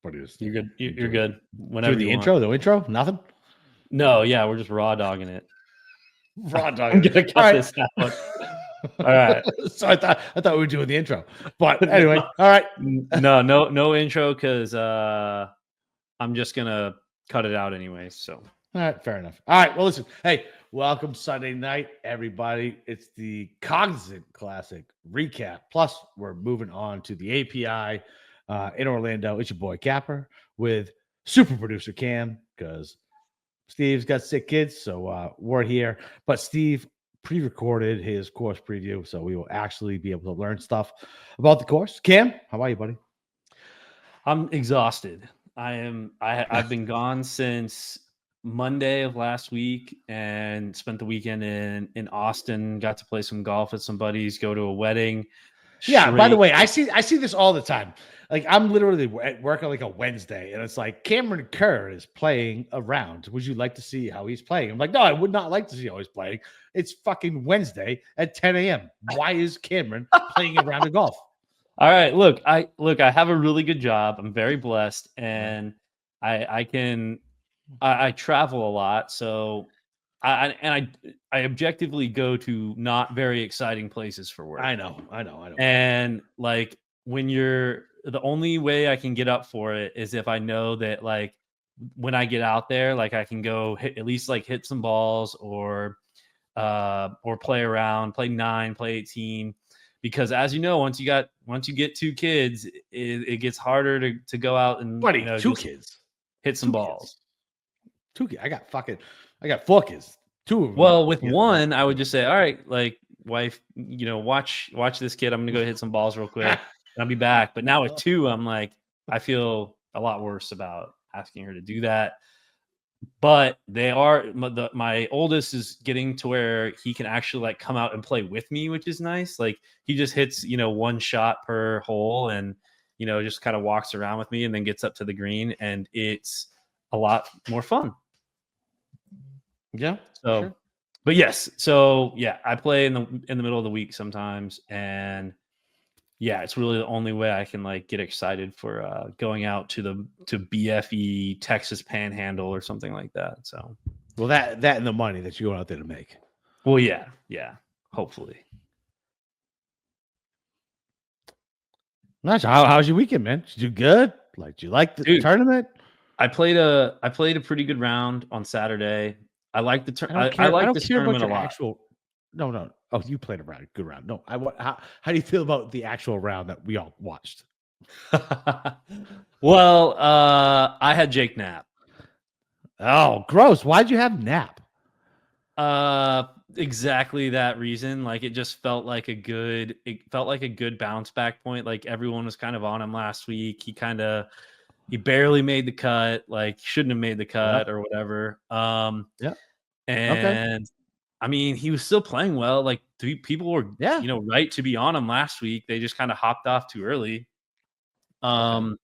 but he was. You're good. You're good. Whenever do the you intro, want. the intro, nothing. No, yeah, we're just raw dogging it. Raw dog. I'm gonna cut this out. All right. So I thought we were doing the intro, but anyway, all right. No intro because I'm just gonna cut it out anyway. So all right, fair enough. All right, well, listen, hey, welcome Sunday night, everybody. It's the Cognizant Classic recap. Plus, we're moving on to the API in Orlando. It's your boy Capper with super producer Cam because Steve's got sick kids, so we're here. But Steve pre-recorded his course preview, so we will actually be able to learn stuff about the course. Cam, how are you, buddy? I'm exhausted. I've been gone since Monday of last week and spent the weekend in Austin. Got to play some golf with some buddies. Go to a wedding. Yeah. By the way, I see this all the time. Like I'm literally at work on like a Wednesday, and it's like Cameron Kerr is playing a round. Would you like to see how he's playing? I'm like, no, I would not like to see how he's playing. It's fucking Wednesday at 10 a.m. Why is Cameron playing a round of golf? All right, look, I have a really good job. I'm very blessed, and I travel a lot, so I objectively go to not very exciting places for work. I know. And like when the only way I can get up for it is if I know that like when I get out there, like I can go at least like hit some balls or play around, play 9, play 18. Because as you know, once you get 2 kids, it gets harder to go out and buddy, 2 kids hit some balls. 2 kids. I got 4 kids. 2 of them. Well, with one, I would just say, all right, like wife, watch this kid. I'm gonna go hit some balls real quick, and I'll be back. But now with 2, I'm like, I feel a lot worse about asking her to do that. But my oldest is getting to where he can actually like come out and play with me, which is nice. Like he just hits, 1 shot per hole and, just kind of walks around with me and then gets up to the green, and it's a lot more fun. Yeah. So, sure. But yes. So yeah, I play in the middle of the week sometimes, and yeah, it's really the only way I can like get excited for going out to BFE Texas Panhandle or something like that. So, well, that and the money that you go out there to make. Well, yeah, hopefully. Nice. How's your weekend, man? Did you do good? Like, do you like the tournament? I played a pretty good round on Saturday. I like the tournament. I like this tournament a lot. No. Oh, you played a good round. No, how do you feel about the actual round that we all watched? Well, I had Jake Knapp. Oh, gross. Why'd you have Knapp? Exactly that reason. Like it just felt like a good bounce back point. Like everyone was kind of on him last week. He barely made the cut, like shouldn't have made the cut or whatever. Yeah. And okay. I mean, he was still playing well. Like people were, right to be on him last week. They just kind of hopped off too early. And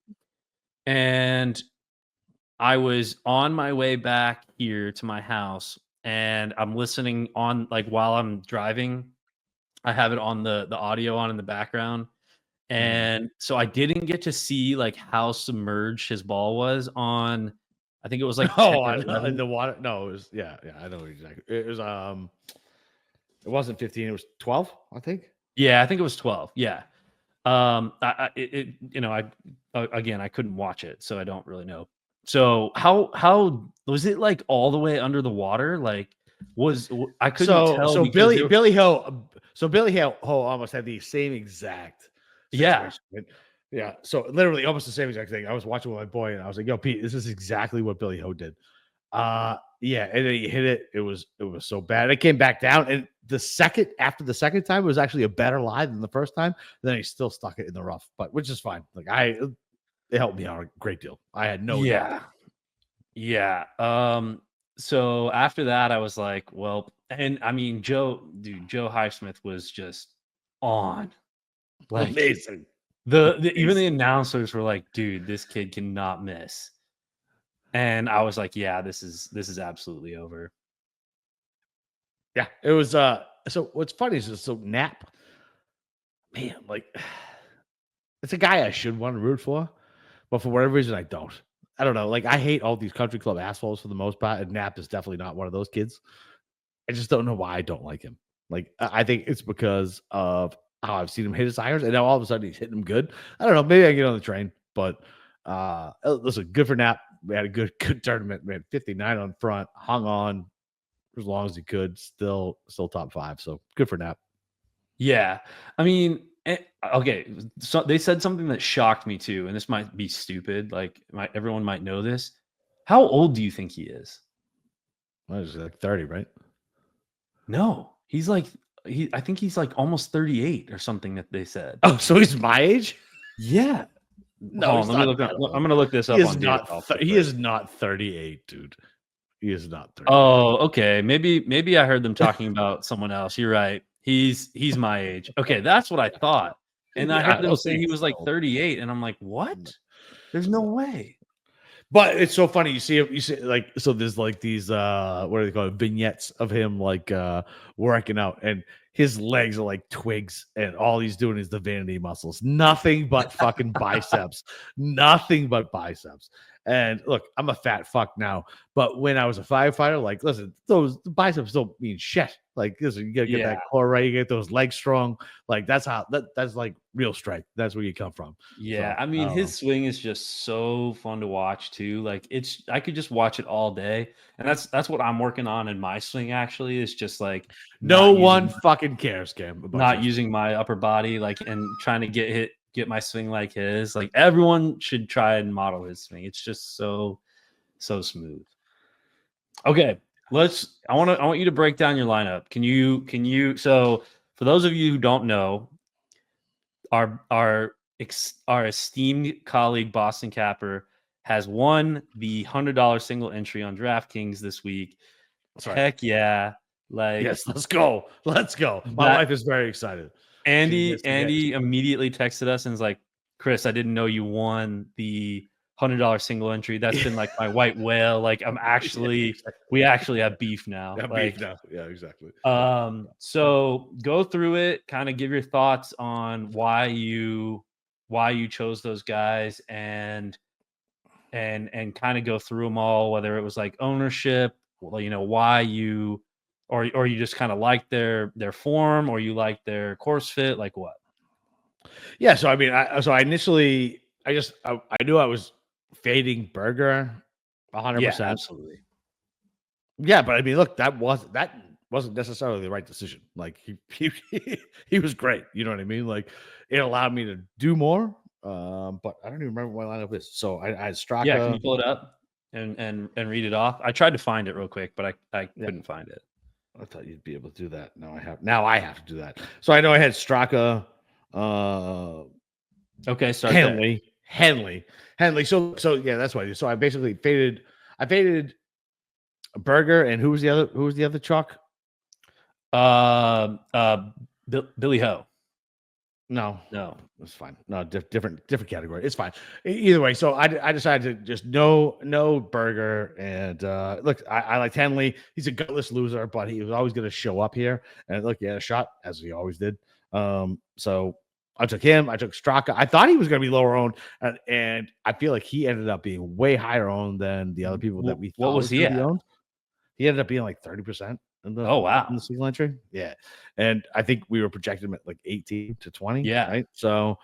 I was on my way back here to my house, and I'm listening on like while I'm driving. I have it on the audio on in the background. And so I didn't get to see like how submerged his ball was on. I think it was like in the water. No, it was I know exactly. It was it wasn't 15. It was 12. I think. Yeah, I think it was 12. Yeah. I couldn't watch it, so I don't really know. So how was it like all the way under the water? Like I couldn't tell. So Billy Ho almost had the same exact situation. Yeah. So literally almost the same exact thing. I was watching with my boy and I was like, yo, Pete, this is exactly what Billy Ho did. Yeah, and then he hit it. It was so bad. It came back down. And after the second time, it was actually a better lie than the first time. Then he still stuck it in the rough, which is fine. Like it helped me out a great deal. I had no doubt. Yeah. So after that, I was like, well, and I mean, Joe Highsmith was just on. Like, amazing. Even the announcers were like, dude, this kid cannot miss. And I was like, yeah, this is absolutely over. Yeah, it was so what's funny is Knapp, man, like it's a guy I should want to root for, but for whatever reason, I don't. I don't know. Like, I hate all these country club assholes for the most part, and Knapp is definitely not one of those kids. I just don't know why I don't like him. Like, I think it's because of how I've seen him hit his irons, and now all of a sudden he's hitting them good. I don't know. Maybe I get on the train, but listen, good for Knapp. We had a good tournament. We had 59 on front, hung on as long as he could, still top 5. So good for Knapp. Yeah. I mean, okay. So they said something that shocked me too, and this might be stupid. Like, everyone might know this. How old do you think he is? What is he, like 30, right? No, he's like I think he's like almost 38 or something that they said. Oh, so he's my age? Yeah. No, let me look up. I'm gonna look this up on he is not 38, dude. He is not 38. Oh, okay. Maybe I heard them talking about someone else. You're right. He's my age. Okay, that's what I thought. And I heard them say he was like 38, and I'm like, what? There's no way. But it's so funny. You see like, so there's like these what are they called, vignettes of him like working out, and his legs are like twigs, and all he's doing is the vanity muscles, nothing but fucking biceps, nothing but biceps. And look, I'm a fat fuck now, but when I was a firefighter, like, listen, those biceps don't mean shit. Like, listen, you gotta get that core right, you get those legs strong. Like, that's like real strength. That's where you come from. Yeah, So, I mean, his swing is just so fun to watch too. Like, I could just watch it all day, and that's what I'm working on in my swing. Actually, is just like no one fucking cares, Cam. Not using my upper body, like, and trying to get my swing like his. Like, everyone should try and model his swing. It's just so smooth. Okay, I want you to break down your lineup. Can you? So for those of you who don't know, our esteemed colleague Boston Capper has won the $100 single entry on DraftKings this week. Sorry. Heck yeah! Like, yes, let's go. My wife is very excited. Andy immediately texted us and was like, Chris, I didn't know you won the $100 single entry. That's been like my white whale. Like, we actually have beef now. Yeah, exactly. So go through it, kind of give your thoughts on why you chose those guys, and kind of go through them all, whether it was like ownership, why you, or you just kind of like their form, or you like their course fit, like what? Yeah, so I mean, I initially I knew I was fading Berger 100%. Yeah, absolutely. Yeah, but I mean, look, that wasn't necessarily the right decision. Like, he was great. You know what I mean? Like, it allowed me to do more. But I don't even remember what my lineup is. So I had Straka. Yeah, can you pull it up and read it off? I tried to find it real quick, but I couldn't find it. I thought you'd be able to do that. Now I have to do that. So I know I had Straka. Okay, start Henley. So yeah, that's what I did. So I basically faded Berger, and who was the other chalk? Billy Ho. No, it's fine. No, different category. It's fine. Either way, so I decided to just no Berger, and look, I liked Henley. He's a gutless loser, but he was always going to show up here, and look, he had a shot, as he always did. So I took him. I took Straka. I thought he was going to be lower owned, and I feel like he ended up being way higher owned than the other people that we thought. What was he at? He ended up being like 30%. In the single entry. Yeah. And I think we were projecting him at like 18 to 20. Yeah. Right. So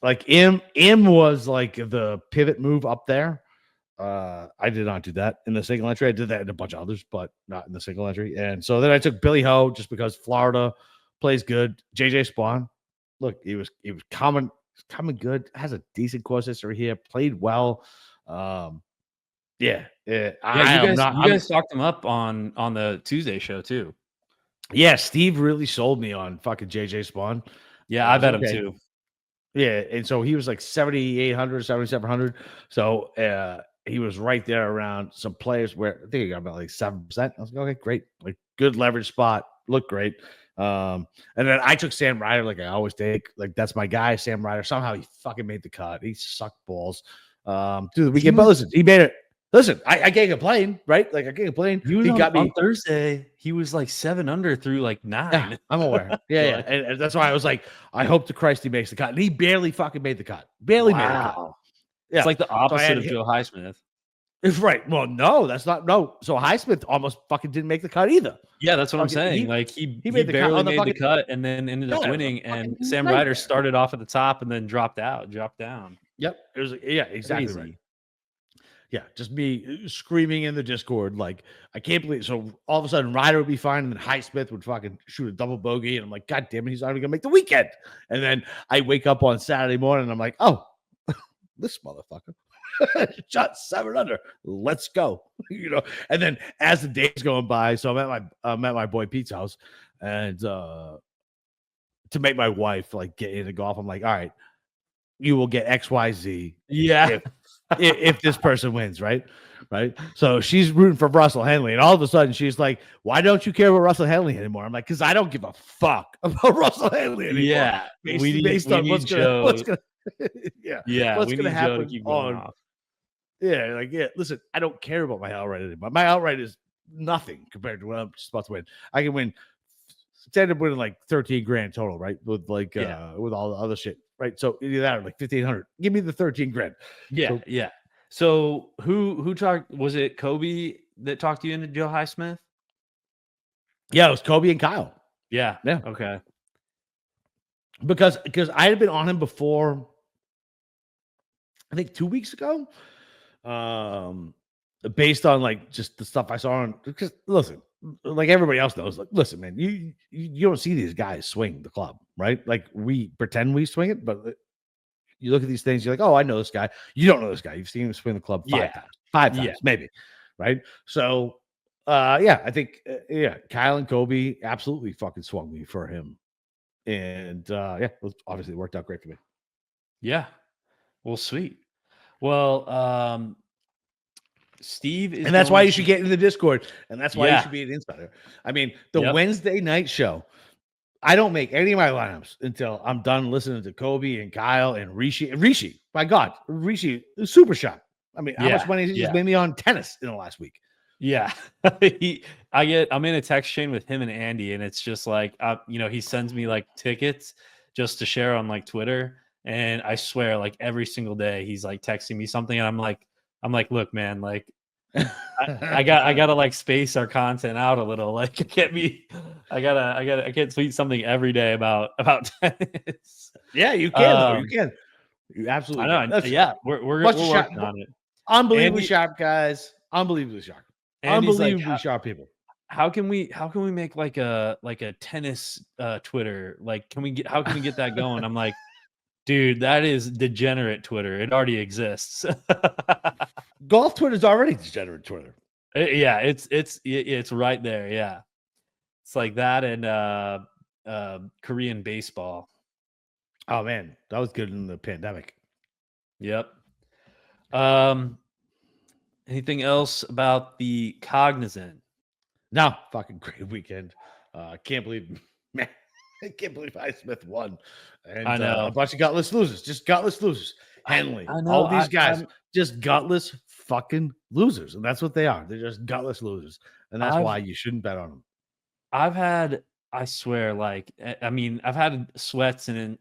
like M was like the pivot move up there. I did not do that in the single entry. I did that in a bunch of others, but not in the single entry. And so then I took Billy Ho just because Florida plays good. JJ Spawn. Look, he was coming good, has a decent course history here, played well. You guys talked him up on the Tuesday show too. Yeah, Steve really sold me on fucking JJ Spawn. Yeah, I bet him too. Yeah, and so he was like 7,800, 7,700. So he was right there around some players where I think he got about like 7%. I was like, okay, great, like good leverage spot, looked great. And then I took Sam Ryder, like I always take. Like, that's my guy, Sam Ryder. Somehow he fucking made the cut. He sucked balls. Through the weekend, but listen, he made it. Listen, I can't complain, right? Like, I can't complain. He got me on Thursday. He was like 7 under through like 9. Yeah, I'm aware. Yeah. And that's why I was like, I hope to Christ he makes the cut. And he barely fucking made the cut. Made the cut. Yeah. It's like the So I opposite had of Joe Highsmith. right. Well, no, that's not no. So Highsmith almost fucking didn't make the cut either. Yeah, that's what I'm Fucking saying. Like he made the cut barely on the made the fucking cut and then ended up it was a winning. And fucking Sam Ryder nightmare. started off at the top and then dropped down. Yep. It was exactly right. Crazy. Yeah, just me screaming in the Discord, like, I can't believe. So all of a sudden, Ryder would be fine, and then Highsmith would fucking shoot a double bogey, and I'm like, God damn it, he's not even gonna make the weekend. And then I wake up on Saturday morning, and I'm like, oh, this motherfucker shot 7 under. Let's go, And then as the days going by, so I'm at my boy Pete's house, and to make my wife like get into golf, I'm like, all right, you will get XYZ. Yeah. If this person wins, right? So she's rooting for Russell Henley, and all of a sudden she's like, "Why don't you care about Russell Henley anymore?" I'm like, "Because I don't give a fuck about Russell Henley anymore." Yeah. Based on what's gonna what's gonna Joe to happen keep going on off. Listen, I don't care about my outright anymore. My outright is nothing compared to what I'm just about to win. I can win. It's ended up winning like 13 grand total, right? With with all the other shit, right? So either that or like 1,500. Give me the 13 grand. Yeah, yeah. So who talked? Was it Kobe that talked you into Joe Highsmith? Yeah, it was Kobe and Kyle. Yeah. Yeah. Okay. Because I had been on him before, I think 2 weeks ago. Based on like just the stuff I saw on, because listen, like everybody else knows, like, listen, man, you don't see these guys swing the club, right? Like we pretend we swing it, but you look at these things, you're like, oh, I know this guy. You don't know this guy. You've seen him swing the club five times, maybe, right? So, I think, Kyle and Kobe absolutely fucking swung me for him, and obviously it worked out great for me. Yeah. Well, sweet. Well, Steve is, and that's why you should get into the Discord, and that's why you should be an insider. I mean, the Wednesday night show, I don't make any of my lineups until I'm done listening to Kobe and Kyle and Rishi. My God, Rishi, super shot. I mean, how much money did he just made me on tennis in the last week? Yeah. I'm in a text chain with him and Andy, and it's just like, he sends me like tickets just to share on like Twitter. And I swear, like every single day he's like texting me something. And I'm like, look, man, like I gotta like space our content out a little. Like I can't tweet something every day about tennis. Yeah, you can. You can. You absolutely. I know. Yeah, we're working on it. Unbelievably sharp guys. Unbelievably sharp. Unbelievably sharp people. How can we make like a tennis Twitter? Like, how can we get that going? I'm like, dude, that is degenerate Twitter. It already exists. Golf Twitter is already degenerate Twitter. Yeah, it's right there. Yeah, it's like that and Korean baseball. Oh man, that was good in the pandemic. Yep. Anything else about the Cognizant? No, fucking great weekend. Can't believe, man, I can't believe Highsmith won. And I know a bunch of gutless losers, just gutless losers. Henley, I know, all these guys, just gutless fucking losers, and that's what they are. They're just gutless losers, and that's why you shouldn't bet on them. I swear, like, I mean, I've had sweats and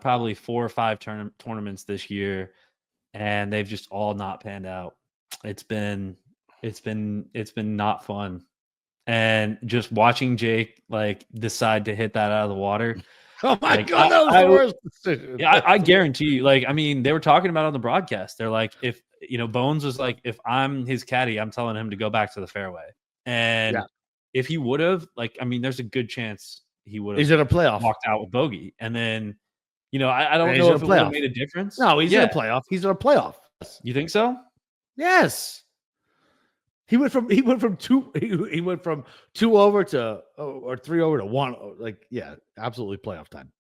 probably 4 or 5 tournaments this year, and they've just all not panned out. It's been not fun. And just watching Jake like decide to hit that out of the water. Oh my God, that was the worst decision. Yeah, I guarantee you. Like, I mean, they were talking about it on the broadcast. They're like, if Bones was like, if I'm his caddy, I'm telling him to go back to the fairway. And if he would have, like, I mean, there's a good chance he would have. He's in a playoff. Walked out with bogey, and then, I don't know if it would have made a difference. No, he's in a playoff. He's in a playoff. You think so? Yes. He went from 2 over to or 3 over to 1. Like, yeah, absolutely playoff time.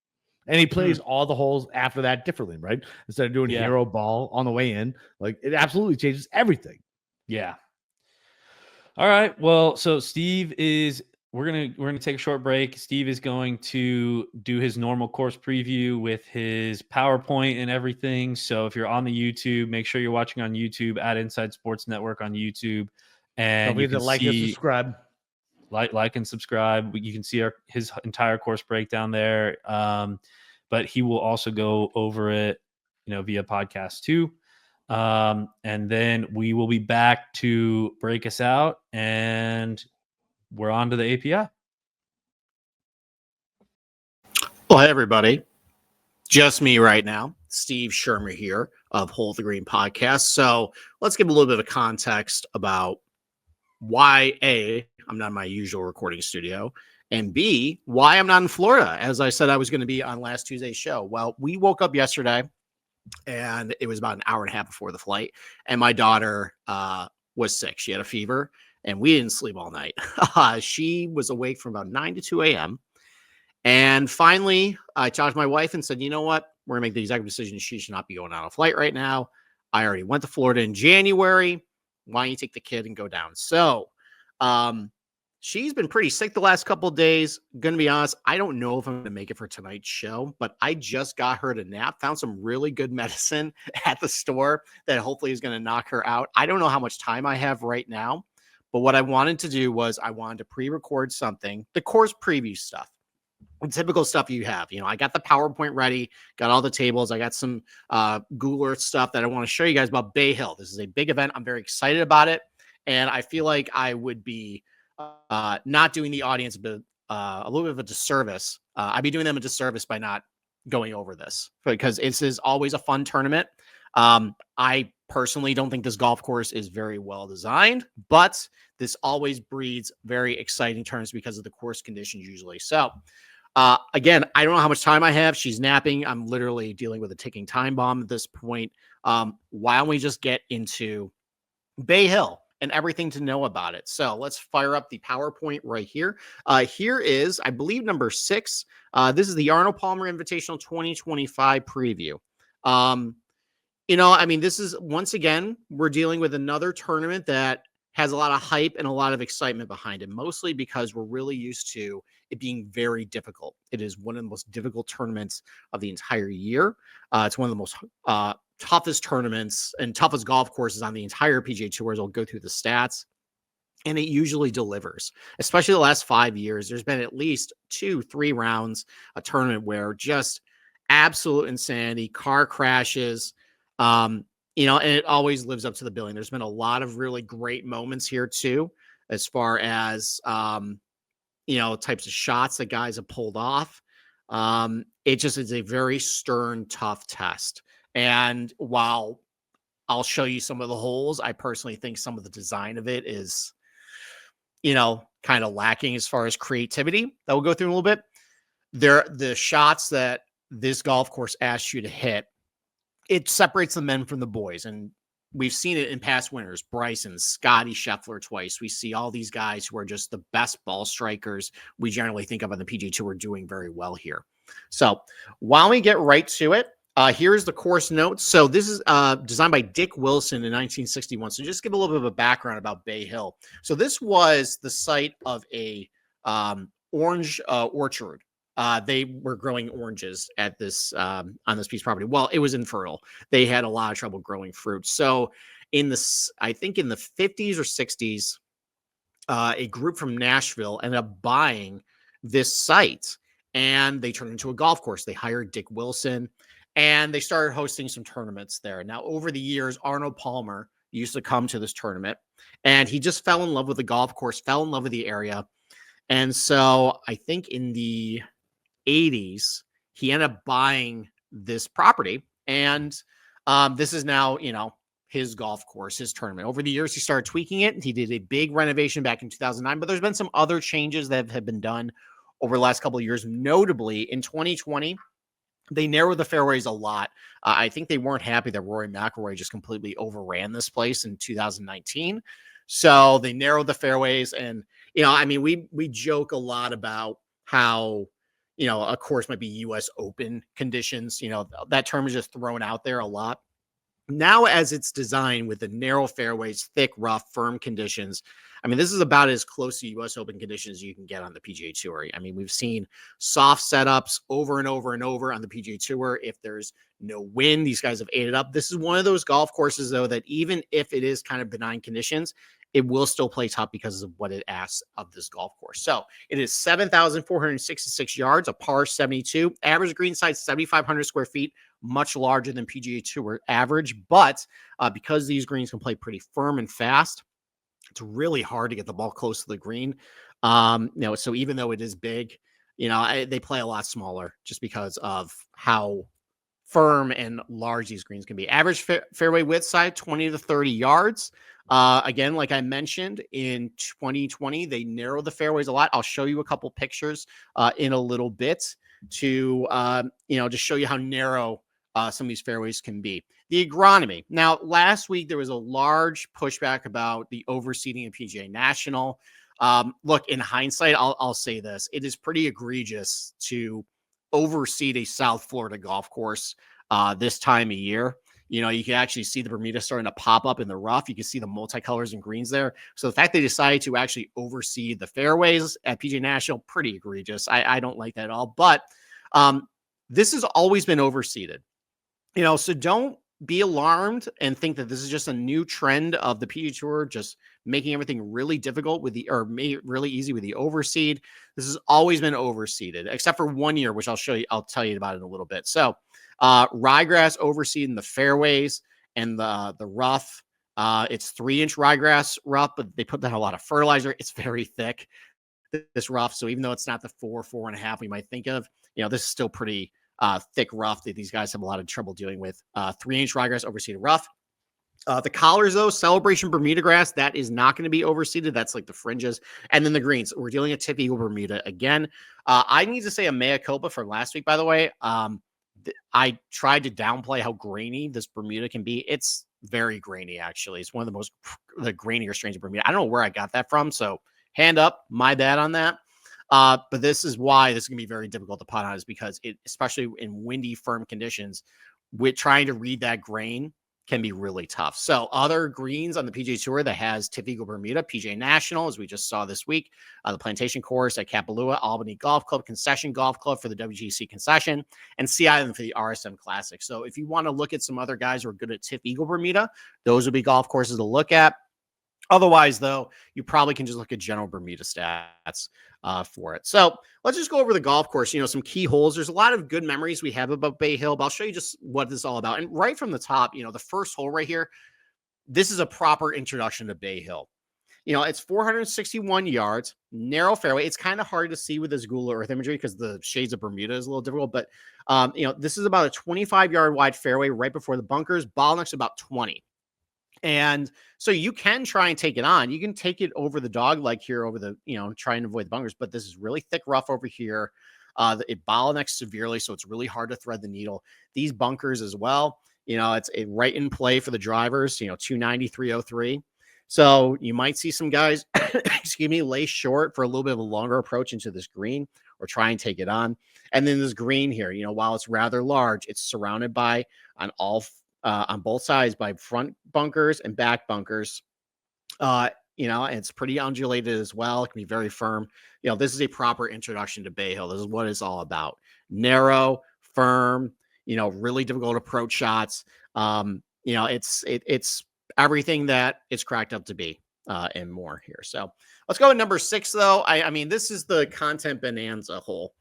And he plays all the holes after that differently, right? Instead of doing hero ball on the way in, like it absolutely changes everything. Yeah. All right. Well, so Steve is we're gonna take a short break. Steve is going to do his normal course preview with his PowerPoint and everything. So if you're on the YouTube, make sure you're watching on YouTube at Inside Sports Network on YouTube. And don't forget to like and subscribe. Like and subscribe. You can see his entire course breakdown there. But he will also go over it, via podcast too. And then we will be back to break us out, and we're on to the API. Well, hey, everybody. Just me right now. Steve Shermer here of Hold the Green Podcast. So let's give a little bit of context about why, A, I'm not in my usual recording studio, and B, why I'm not in Florida, as I said I was going to be on last Tuesday's show. Well, we woke up yesterday, and it was about an hour and a half before the flight, and my daughter was sick. She had a fever, and we didn't sleep all night. She was awake from about 9 to 2 a.m., and finally, I talked to my wife and said, you know what? We're going to make the executive decision. She should not be going on a flight right now. I already went to Florida in January. Why don't you take the kid and go down? So she's been pretty sick the last couple of days. Going to be honest, I don't know if I'm going to make it for tonight's show, but I just got her to nap, found some really good medicine at the store that hopefully is going to knock her out. I don't know how much time I have right now, but what I wanted to do was I wanted to pre-record something, the course preview stuff. Typical stuff you have. I got the PowerPoint ready, got all the tables. I got some Google Earth stuff that I want to show you guys about Bay Hill. This is a big event. I'm very excited about it. And I feel like I would be not doing the audience a little bit of a disservice. I'd be doing them a disservice by not going over this, because this is always a fun tournament. I personally don't think this golf course is very well designed, but this always breeds very exciting tournaments because of the course conditions usually. So again, I don't know how much time I have. She's napping. I'm literally dealing with a ticking time bomb at this point. Why don't we just get into Bay Hill and everything to know about it? So let's fire up the PowerPoint right here. Here is, I believe, number 6. This is the Arnold Palmer Invitational 2025 preview. This is, once again, we're dealing with another tournament that has a lot of hype and a lot of excitement behind it, mostly because we're really used to it being very difficult. It is one of the most difficult tournaments of the entire year. It's one of the most toughest tournaments and toughest golf courses on the entire PGA Tour. I'll go through the stats, and it usually delivers, especially the last 5 years. There's been at least 2-3 rounds, a tournament where just absolute insanity, car crashes, and it always lives up to the billing. There's been a lot of really great moments here too, as far as, types of shots that guys have pulled off. It just is a very stern, tough test. And while I'll show you some of the holes, I personally think some of the design of it is, kind of lacking as far as creativity. That we'll go through in a little bit. The shots that this golf course asks you to hit, it separates the men from the boys. And we've seen it in past winners, Bryson, Scotty Scheffler twice. We see all these guys who are just the best ball strikers we generally think of on the PGA Tour doing very well here. So while we get right to it, here's the course notes. So this is designed by Dick Wilson in 1961. So just give a little bit of a background about Bay Hill. So this was the site of a orange orchard. They were growing oranges at this on this piece of property. Well, it was infertile. They had a lot of trouble growing fruit. So I think in the 50s or 60s, a group from Nashville ended up buying this site, and they turned it into a golf course. They hired Dick Wilson, and they started hosting some tournaments there. Now, over the years, Arnold Palmer used to come to this tournament, and he just fell in love with the golf course, fell in love with the area. And so I think in the 80s, he ended up buying this property, and this is now, his golf course, his tournament. Over the years, he started tweaking it. He did a big renovation back in 2009, but there's been some other changes that have been done over the last couple of years. Notably, in 2020, they narrowed the fairways a lot. I think they weren't happy that Rory McIlroy just completely overran this place in 2019. So they narrowed the fairways, and we joke a lot about how a course might be U.S. Open conditions. That term is just thrown out there a lot. Now, as it's designed with the narrow fairways, thick, rough, firm conditions, I mean, this is about as close to US Open conditions as you can get on the PGA Tour. I mean, we've seen soft setups over and over and over on the PGA Tour. If there's no wind, these guys have ate it up. This is one of those golf courses, though, that even if it is kind of benign conditions, it will still play tough because of what it asks of this golf course. So it is 7,466 yards, a par 72, average green size 7,500 square feet, much larger than PGA Tour average. But because these greens can play pretty firm and fast, it's really hard to get the ball close to the green. So even though it is big, they play a lot smaller just because of how firm and large these greens can be. Average fairway width side, 20 to 30 yards. Again, like I mentioned, in 2020, they narrowed the fairways a lot. I'll show you a couple pictures in a little bit to show you how narrow some of these fairways can be. The agronomy. Now, last week, there was a large pushback about the overseeding of PGA National. Look, in hindsight, I'll say this. It is pretty egregious to overseed a South Florida golf course this time of year. You can actually see the Bermuda starting to pop up in the rough. You can see the multicolors and greens there. So the fact they decided to actually overseed the fairways at PGA National, pretty egregious. I don't like that at all. But this has always been overseeded. So don't be alarmed and think that this is just a new trend of the PGA Tour, just making everything really difficult really easy with the overseed. This has always been overseeded, except for 1 year, which I'll tell you about in a little bit. So ryegrass overseed in the fairways and the rough. It's 3-inch ryegrass rough, but they put down a lot of fertilizer. It's very thick, this rough. So even though it's not the 4.5 we might think of, this is still pretty thick rough that these guys have a lot of trouble dealing with. 3-inch ryegrass overseeded rough. The collars, though, Celebration Bermuda grass, that is not going to be overseeded. That's like the fringes. And then the greens, we're dealing with Tip Eagle Bermuda again. I need to say a mea culpa for last week, by the way. I tried to downplay how grainy this Bermuda can be. It's very grainy, actually. It's one of the grainier strains of Bermuda. I don't know where I got that from, so hand up, my bad on that. But this is why this is going to be very difficult to putt on, is because especially in windy, firm conditions, with trying to read that grain can be really tough. So other greens on the PGA Tour that has Tip Eagle Bermuda, PGA National, as we just saw this week, the Plantation Course at Kapalua, Albany Golf Club, Concession Golf Club for the WGC Concession, and Sea Island for the RSM Classic. So if you want to look at some other guys who are good at Tip Eagle Bermuda, those would be golf courses to look at. Otherwise, though, you probably can just look at general Bermuda stats for it. So let's just go over the golf course, some key holes. There's a lot of good memories we have about Bay Hill, but I'll show you just what this is all about. And right from the top, the first hole right here, this is a proper introduction to Bay Hill. It's 461 yards, narrow fairway. It's kind of hard to see with this Google Earth imagery because the shades of Bermuda is a little difficult, but this is about a 25-yard wide fairway right before the bunkers. Ball next about 20. And so you can try and take it on. You can take it over the dog leg here, over the, try and avoid the bunkers, but this is really thick rough over here. It bottlenecks severely, so it's really hard to thread the needle. These bunkers as well, it's right in play for the drivers, 290, 303. So you might see some guys, lay short for a little bit of a longer approach into this green or try and take it on. And then this green here, while it's rather large, it's surrounded by on both sides by front bunkers and back bunkers. And it's pretty undulated as well. It can be very firm. This is a proper introduction to Bay Hill. This is what it's all about. Narrow, firm, really difficult approach shots. It's everything that it's cracked up to be and more here. So let's go to number 6, though. I mean, this is the Content Bonanza hole.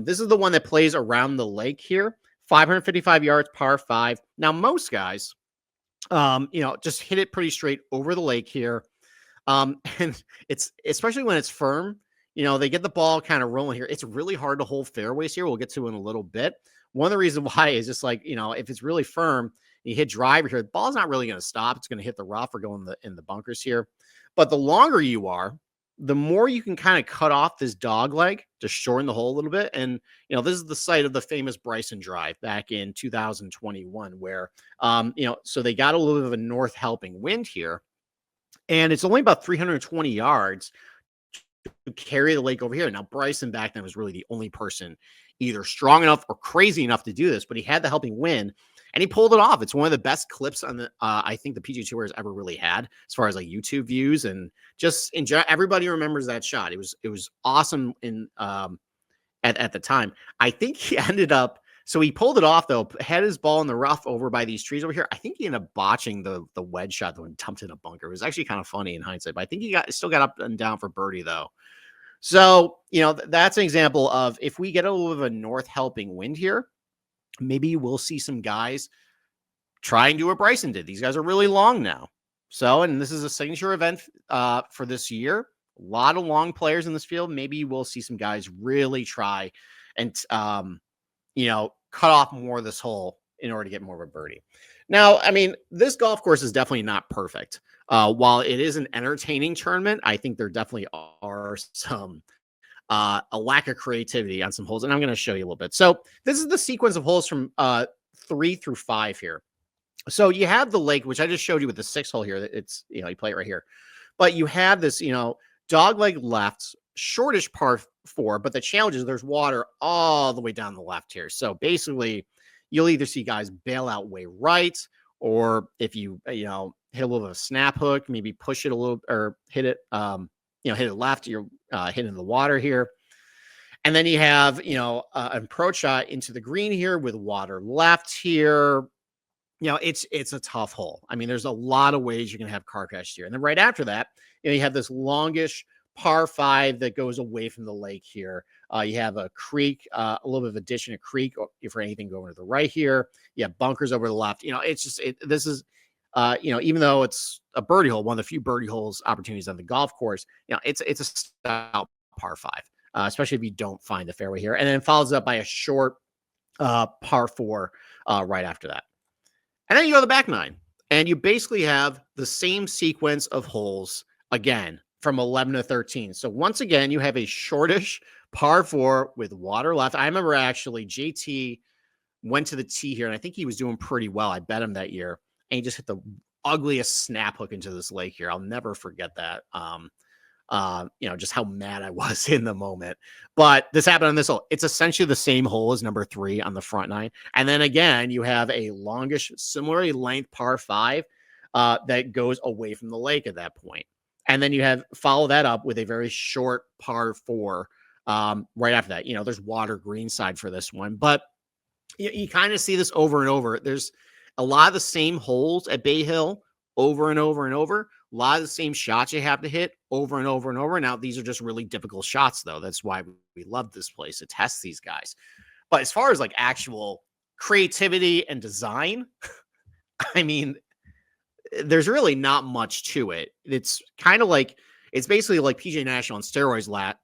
This is the one that plays around the lake here. 555 yards, par 5. Now, most guys, just hit it pretty straight over the lake here. And it's, especially when it's firm, they get the ball kind of rolling here. It's really hard to hold fairways here. We'll get to in a little bit. One of the reasons why is just like, if it's really firm, you hit driver here, the ball's not really going to stop. It's going to hit the rough or go in the bunkers here. But the longer you are, the more you can kind of cut off this dog leg to shorten the hole a little bit. And, this is the site of the famous Bryson Drive back in 2021, where, so they got a little bit of a north helping wind here. And it's only about 320 yards to carry the lake over here. Now, Bryson back then was really the only person either strong enough or crazy enough to do this, but he had the helping win and he pulled it off. It's one of the best clips on the, I think the PGA Tour has ever really had as far as like YouTube views and just in general, everybody remembers that shot. It was awesome in, at the time. I think he ended up, so he pulled it off though, had his ball in the rough over by these trees over here. I think he ended up botching the wedge shot though and dumped in a bunker. It was actually kind of funny in hindsight, but I think he still got up and down for birdie though. So, that's an example of if we get a little bit of a north helping wind here, maybe we'll see some guys try and do what Bryson did. These guys are really long now. So, and this is a signature event for this year. A lot of long players in this field. Maybe we'll see some guys really try and, cut off more of this hole in order to get more of a birdie. Now, I mean, this golf course is definitely not perfect. While it is an entertaining tournament, I think there definitely are some a lack of creativity on some holes, and I'm going to show you a little bit. So this is the sequence of holes from 3 through 5 here. So you have the lake, which I just showed you with the 6th hole here. It's, you play it right here, but you have this, dog leg left, shortish par 4, but the challenge is there's water all the way down the left here. So basically you'll either see guys bail out way right, or if you, hit a little bit of a snap hook, maybe push it a little or hit it, hit it left, you're hitting the water here. And then you have, an approach shot into the green here with water left here. It's a tough hole. I mean, there's a lot of ways you're going to have car crash here. And then right after that, you have this longish par 5 that goes away from the lake here. You have a creek, a little bit of addition, a creek, for anything going to the right here. You have bunkers over the left. It's just, this is, even though it's a birdie hole, one of the few birdie holes opportunities on the golf course, it's a stout par 5, especially if you don't find the fairway here. And then follows up by a short par 4 right after that. And then you go to the back 9, and you basically have the same sequence of holes again from 11 to 13. So once again, you have a shortish par 4 with water left. I remember actually JT went to the tee here, and I think he was doing pretty well. I bet him that year, and he just hit the ugliest snap hook into this lake here. I'll never forget that. Just how mad I was in the moment. But this happened on this hole. It's essentially the same hole as number 3 on the front 9. And then again, you have a longish, similarly length par 5 that goes away from the lake at that point. And then you have follow that up with a very short par 4 right after that. There's water greenside for this one, but you kind of see this over and over. There's a lot of the same holes at Bay Hill over and over and over. A lot of the same shots you have to hit over and over and over. Now, these are just really difficult shots, though. That's why we love this place to test these guys. But as far as like actual creativity and design, I mean, there's really not much to it. It's kind of like, it's basically like PGA National on steroids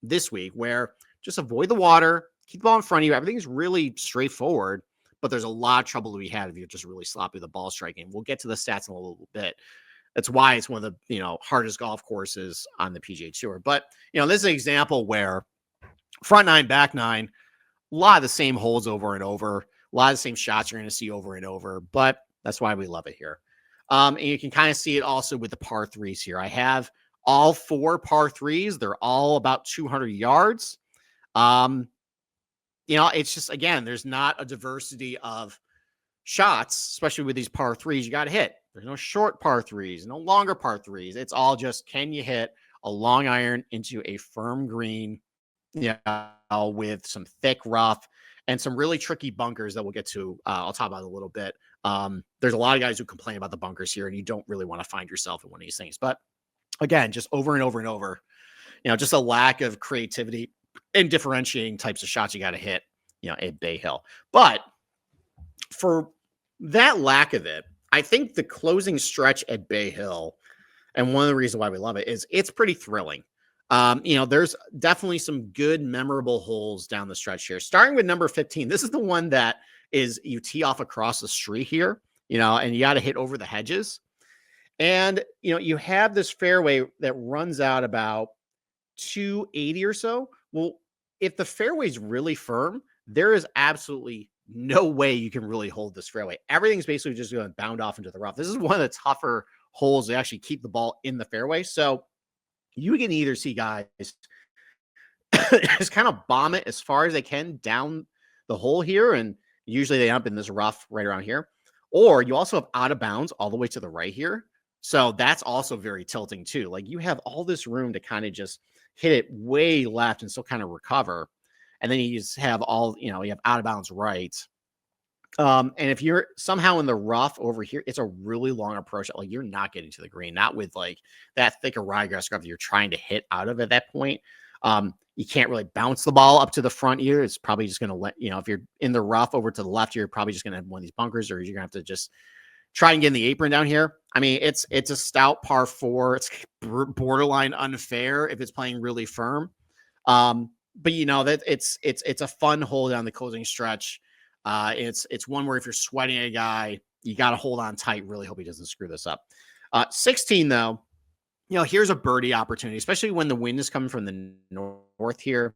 this week, where just avoid the water, keep the ball in front of you. Everything's really straightforward, but there's a lot of trouble to be had if you're just really sloppy with the ball striking. We'll get to the stats in a little bit. That's why it's one of the, hardest golf courses on the PGA Tour. But, this is an example where front 9, back 9, a lot of the same holes over and over, a lot of the same shots you're going to see over and over, but that's why we love it here. And you can kind of see it also with the par 3s here. I have all 4 par 3s. They're all about 200 yards. It's just, again, there's not a diversity of shots, especially with these par 3s you got to hit. There's no short par 3s, no longer par 3s. It's all just, can you hit a long iron into a firm green, with some thick rough and some really tricky bunkers that we'll get to. I'll talk about in a little bit. There's a lot of guys who complain about the bunkers here, and you don't really want to find yourself in one of these things. But again, just over and over and over, just a lack of creativity and differentiating types of shots you got to hit, at Bay Hill. But for that lack of it, I think the closing stretch at Bay Hill, and one of the reasons why we love it, is it's pretty thrilling. There's definitely some good, memorable holes down the stretch here. Starting with number 15, this is the one that is you tee off across the street here, and you got to hit over the hedges. And, you have this fairway that runs out about 280 or so. Well, if the fairway's really firm, there is absolutely no way you can really hold this fairway. Everything's basically just going to bound off into the rough. This is one of the tougher holes to actually keep the ball in the fairway. So you can either see guys just kind of bomb it as far as they can down the hole here, and usually they end up in this rough right around here. Or you also have out of bounds all the way to the right here. So that's also very tilting too. Like you have all this room to kind of just hit it way left and still kind of recover. And then you just have all, you have out of bounds right. And if you're somehow in the rough over here, it's a really long approach. Like you're not getting to the green, not with like that thicker ryegrass scrub that you're trying to hit out of at that point. You can't really bounce the ball up to the front here. It's probably just going to let, if you're in the rough over to the left, you're probably just going to have one of these bunkers, or you're going to have to just try and get in the apron down here. I mean, it's a stout par 4. It's borderline unfair if it's playing really firm. But that it's a fun hole down the closing stretch. It's one where if you're sweating a guy, you got to hold on tight. Really hope he doesn't screw this up. 16 though, here's a birdie opportunity, especially when the wind is coming from the north here.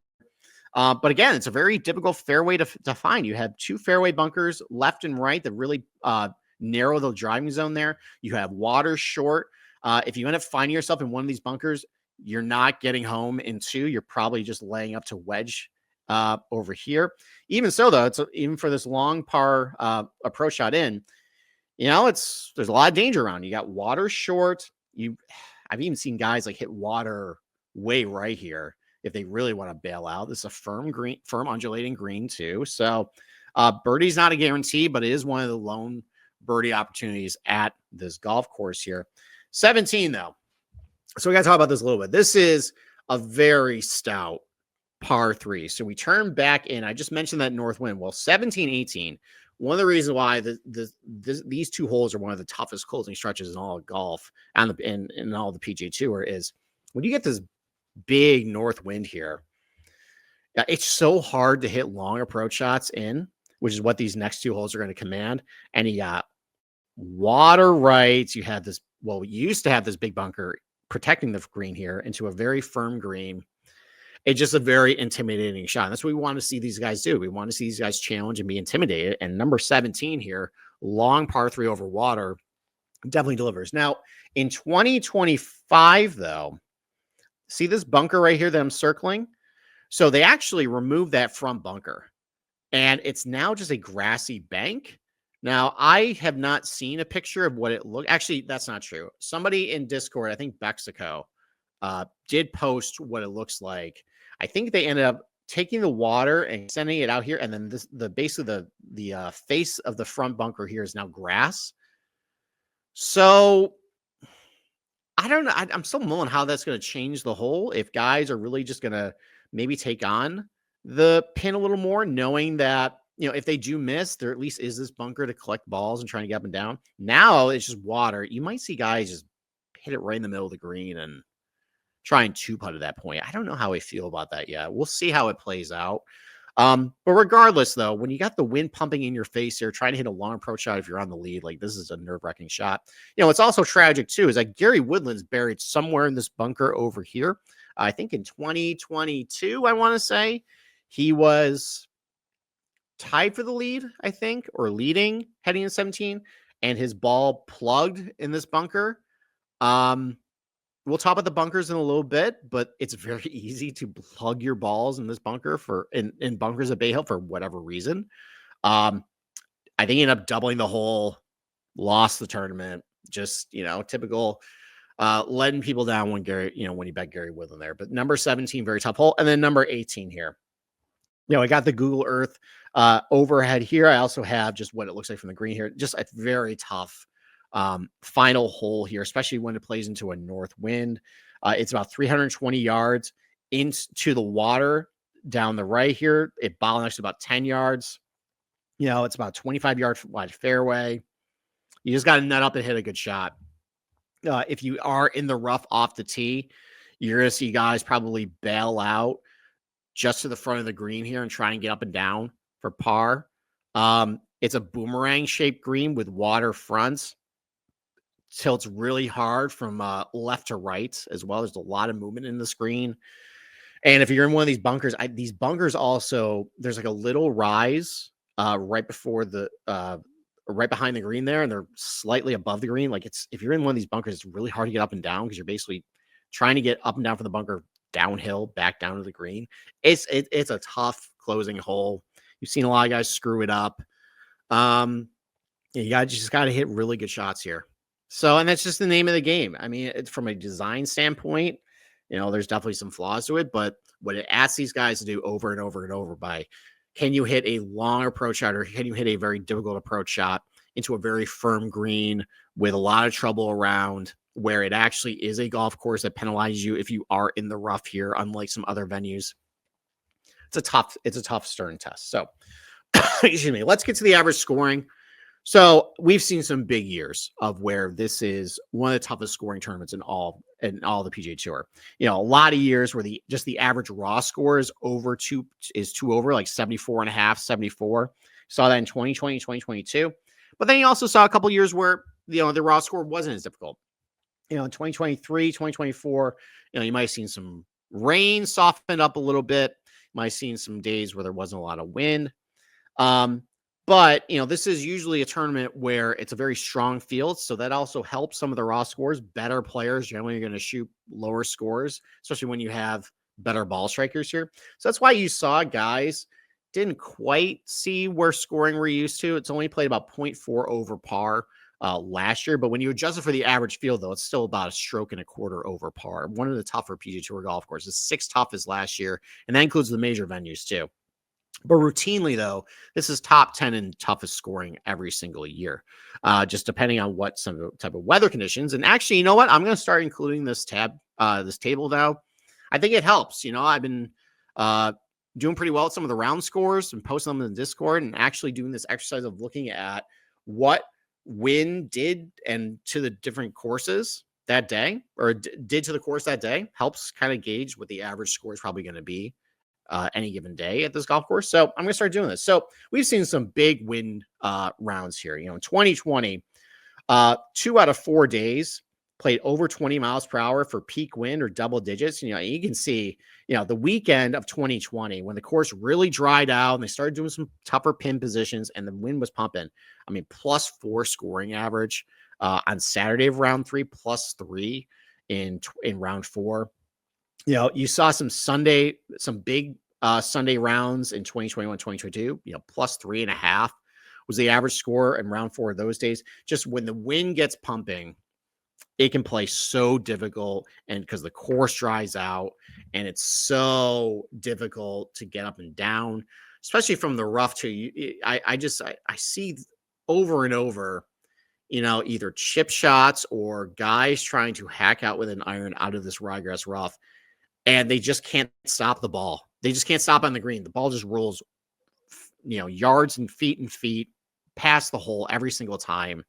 But again, it's a very difficult fairway to find. You have 2 fairway bunkers left and right that really narrow the driving zone there. You have water short. If you end up finding yourself in one of these bunkers, you're not getting home in 2. You're probably just laying up to wedge over here. Even so, though, even for this long par approach shot in, there's a lot of danger around. You got water short. I've even seen guys like hit water way right here if they really want to bail out. This is a firm undulating green too. So birdie's not a guarantee, but it is one of the lone birdie opportunities at this golf course here. 17 though. So we got to talk about this a little bit. This is a very stout par 3. So we turn back in. I just mentioned that north wind. Well, 17, 18. One of the reasons why these 2 holes are one of the toughest closing stretches in all of golf and in all the PGA Tour is when you get this big north wind here, it's so hard to hit long approach shots in, which is what these next 2 holes are going to command. And you got water rights. You have this, you used to have this big bunker protecting the green here into a very firm green. It's just a very intimidating shot. And that's what we want to see these guys do. We want to see these guys challenge and be intimidated. And number 17 here, long par 3 over water, definitely delivers. Now, in 2025, though, see this bunker right here that I'm circling? So they actually removed that front bunker. And it's now just a grassy bank. Now, I have not seen a picture of what it looked. Actually, that's not true. Somebody in Discord, I think Mexico, did post what it looks like. I think they ended up taking the water and sending it out here, and then the base of the face of the front bunker here is now grass. So I don't know. I'm still mulling how that's going to change the hole. If guys are really just going to maybe take on the pin a little more, knowing that if they do miss, there at least is this bunker to collect balls and trying to get up and down. Now it's just water. You might see guys just hit it right in the middle of the green and try and 2-putt at that point. I don't know how I feel about that yet. We'll see how it plays out. But regardless, though, when you got the wind pumping in your face here, trying to hit a long approach shot if you're on the lead, like this is a nerve-wracking shot. It's also tragic too, is that Gary Woodland's buried somewhere in this bunker over here. I think in 2022, I want to say, he was tied for the lead, I think, or leading heading in 17, and his ball plugged in this bunker. We'll talk about the bunkers in a little bit, but it's very easy to plug your balls in this bunker in bunkers at Bay Hill for whatever reason. I think he ended up doubling the hole, lost the tournament. Just typical letting people down when when you bet Gary Woodland there. But number 17, very tough hole, and then number 18 here. I got the Google Earth overhead here. I also have just what it looks like from the green here. Just a very tough final hole here, especially when it plays into a north wind. It's about 320 yards into the water down the right here. It bottlenecks about 10 yards. It's about 25 yards wide fairway. You just got to nut up and hit a good shot. If you are in the rough off the tee, you're going to see guys probably bail out just to the front of the green here and try and get up and down for par. It's a boomerang shaped green with water fronts. Tilts really hard from left to right as well. There's a lot of movement in the screen. And if you're in one of these bunkers also, there's like a little rise right before right behind the green there, and they're slightly above the green. Like if you're in one of these bunkers, it's really hard to get up and down because you're basically trying to get up and down from the bunker, downhill, back down to the green. It's a tough closing hole. You've seen a lot of guys screw it up. You just got to hit really good shots here. So, and that's just the name of the game. I mean, it's from a design standpoint, there's definitely some flaws to it, but what it asks these guys to do over and over and over by, can you hit a long approach shot or can you hit a very difficult approach shot into a very firm green with a lot of trouble around, where it actually is a golf course that penalizes you if you are in the rough here, unlike some other venues. It's a tough Stern test. So, excuse me, let's get to the average scoring. So we've seen some big years of where this is one of the toughest scoring tournaments in all the PGA Tour. A lot of years where the average raw score is two over, like 74 and a half, 74. Saw that in 2020, 2022. But then you also saw a couple years where the raw score wasn't as difficult. In 2023, 2024, you might have seen some rain soften up a little bit. You might have seen some days where there wasn't a lot of wind. But, this is usually a tournament where it's a very strong field. So that also helps some of the raw scores. Better players generally are going to shoot lower scores, especially when you have better ball strikers here. So that's why you saw guys didn't quite see where scoring we're used to. It's only played about 0.4 over par last year. But when you adjust it for the average field, though, it's still about a stroke and a quarter over par. One of the tougher PGA Tour golf courses, 6th toughest last year. And that includes the major venues, too. But routinely, though, this is top 10 in toughest scoring every single year, just depending on what some type of weather conditions. And actually, you know what? I'm going to start including this table now. I think it helps. I've been doing pretty well at some of the round scores and posting them in the Discord, and actually doing this exercise of looking at what wind did and to the different courses that day, or did to the course that day, helps kind of gauge what the average score is probably going to be any given day at this golf course. So I'm going to start doing this. So we've seen some big wind rounds here. In 2020, 2 out of 4 days played over 20 miles per hour for peak wind or double digits. You can see, the weekend of 2020, when the course really dried out and they started doing some tougher pin positions and the wind was pumping. I mean, +4 scoring average on Saturday of round 3, +3 in round 4. You saw some big Sunday rounds in 2021, 2022, +3.5 was the average score in round 4 of those days. Just when the wind gets pumping, it can play so difficult, and because the course dries out and it's so difficult to get up and down, especially from the rough too. I see over and over, either chip shots or guys trying to hack out with an iron out of this ryegrass rough. And they just can't stop the ball. They just can't stop on the green. The ball just rolls, yards and feet past the hole every single time.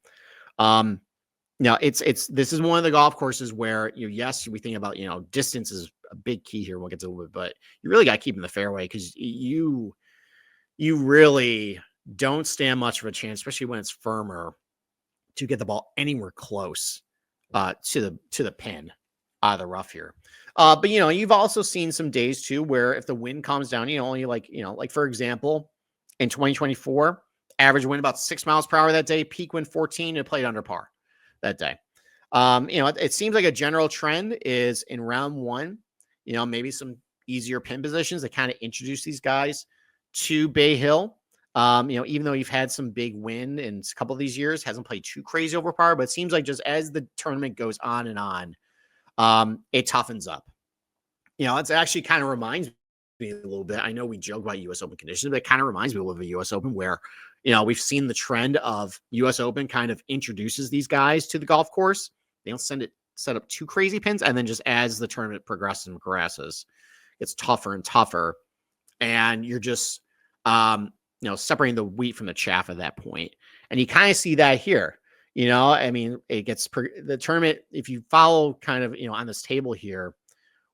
This is one of the golf courses where yes, we think about distance is a big key here. We'll get to a little bit, but you really got to keep in the fairway, because you really don't stand much of a chance, especially when it's firmer, to get the ball anywhere close to the pin out of the rough here. But you've also seen some days too where if the wind calms down, only like for example, in 2024, average wind about 6 miles per hour that day, peak wind 14, and played under par that day. It seems like a general trend is in round 1, maybe some easier pin positions that kind of introduce these guys to Bay Hill. Even though you've had some big wind in a couple of these years, hasn't played too crazy over par, but it seems like just as the tournament goes on and on, it toughens up. It's actually kind of reminds me a little bit. I know we joke about U.S. Open conditions, but it kind of reminds me of a U.S. Open where, we've seen the trend of U.S. Open kind of introduces these guys to the golf course. They don't set up too crazy pins. And then just as the tournament progresses and progresses, it's tougher and tougher. And you're just, separating the wheat from the chaff at that point. And you kind of see that here. It gets the tournament. If you follow kind of, on this table here,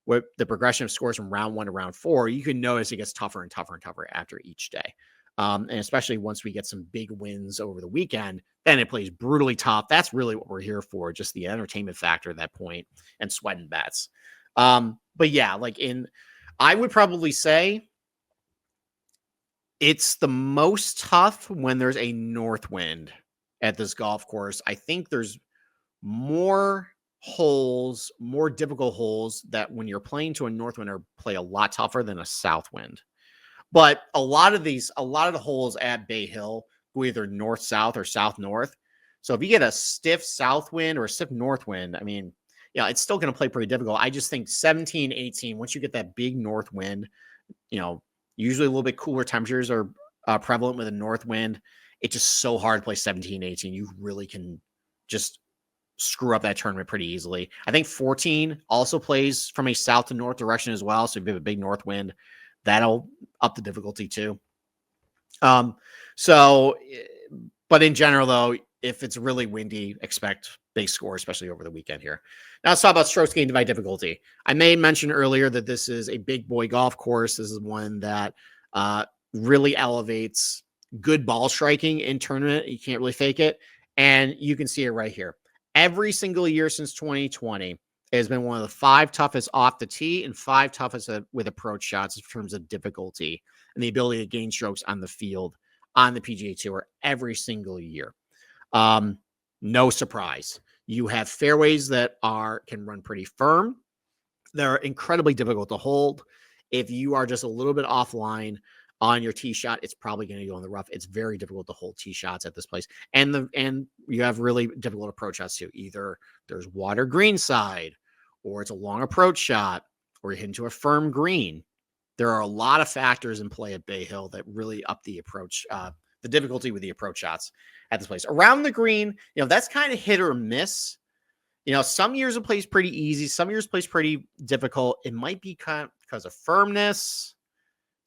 where the progression of scores from round 1 to round 4, you can notice it gets tougher and tougher and tougher after each day. And especially once we get some big wins over the weekend, then it plays brutally tough. That's really what we're here for, just the entertainment factor at that point and sweat and bets. But yeah, I would probably say it's the most tough when there's a north wind at this golf course. I think there's more holes, more difficult holes that when you're playing to a north wind are play a lot tougher than a south wind. But a lot of the holes at Bay Hill go either north-south or south-north. So if you get a stiff south wind or a stiff north wind, I mean, yeah, it's still going to play pretty difficult. I just think 17, 18, once you get that big north wind, usually a little bit cooler temperatures are prevalent with a north wind. It's just so hard to play 17, 18. You really can just screw up that tournament pretty easily. I think 14 also plays from a south to north direction as well. So if you have a big north wind, that'll up the difficulty too. But in general, though, if it's really windy, expect big score, especially over the weekend here. Now let's talk about strokes gained by difficulty. I may mention earlier that this is a big boy golf course. This is one that really elevates good ball striking in tournament. You can't really fake it. And you can see it right here. Every single year since 2020, it has been one of the 5 toughest off the tee and 5 toughest with approach shots in terms of difficulty and the ability to gain strokes on the field on the PGA Tour every single year. No surprise. You have fairways that can run pretty firm. They're incredibly difficult to hold. If you are just a little bit offline on your tee shot, it's probably going to go in the rough. It's very difficult to hold tee shots at this place. And you have really difficult approach shots too. Either there's water green side, or it's a long approach shot, or you hit into a firm green. There are a lot of factors in play at Bay Hill that really up the approach, the difficulty with the approach shots at this place. Around the green, that's kind of hit or miss. Some years it plays pretty easy. Some years it plays pretty difficult. It might be kind of because of firmness.